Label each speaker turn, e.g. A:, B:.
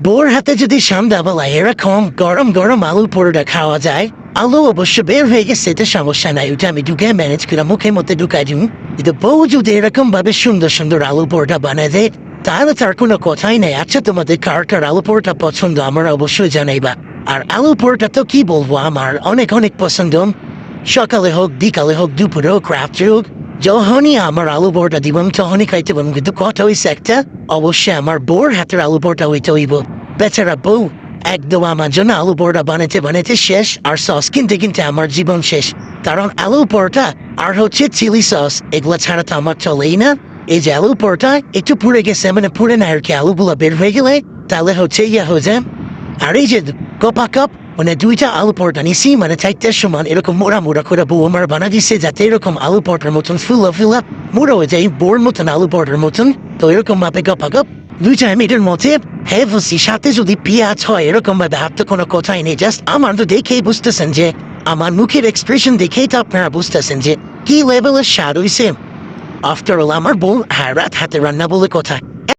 A: বউর হাতে যদি সন্ধ্যাবেলায় এরকম গরম গরম আলু পরোটা খাওয়া যায়, আলু অবশ্য বের হয়ে গেছে, এতে সমস্যা নাই, ওটা আমি ঢুকে ম্যানেজ করে মুখের মধ্যে ঢুকাই দিব। কিন্তু বউ যদি এরকম ভাবে সুন্দর সুন্দর আলু পরোটা বানায় দেয়, তাহলে তার কোনো কথাই নেই। আচ্ছা, তোমাদের কার কার আলু পরোটা পছন্দ আমার অবশ্যই জানাইবা। আর আলু পরোটা তো কি বলবো, আমার অনেক অনেক পছন্দ। সকালে হোক, বিকালে হোক, দুপুরে হোক, রাত্রে হোক, যখনই আমার আলু পরোটা দিবাম তখনই খাইতে পারবো। কিন্তু কথা হইছে একটা, অবশ্যই আমার বউর হাতের আলু পরোটা হইতে হইব। বেচারা বউ একদম আমার জন্য আলু পরোটা বানাইতে বানাইতে শেষ, আর সস কিনতে কিনতে আমার জীবন শেষ। কারণ আলু পরোটা আর হচ্ছে চিলি সস, এগুলো ছাড়া তো আমার চলেই না। এই যে আলু পরোটা একটু পুড়ে গেছে, মানে পুড়ে না আর কি, আলুগুলো বের হয়ে গেলে তাহলে হচ্ছে ইয়া হয়ে যায়। আর এই যে কপা কাপ, মানে দুইটা আলু পরোটা নিছি, মানে চারটার সমান এরকম মোড়া মোড়া করে বউ আমার বানা দিচ্ছে, যাতে এরকম আলু পরোটার মতন ফুলা ফুলা মোড়া হয়ে যায়, বোর মতন আলু পরোটার মতন। তো এরকম ভাবে কপা কাপ দুইটা মিটার মধ্যে হেভসি, সাথে যদি পেঁয়াজ হয় এরকম ভাবে, আর তো কোনো কথাই নেই। জাস্ট আমার তো দেখেই বুঝতেছেন যে, আমার মুখের এক্সপ্রেশন দেখেই তো আপনারা বুঝতেছেন যে কি লেভেলের স্বাদ হইছে। আফটার অল আমার বউ রাত হাতে রান্না বলে কথা।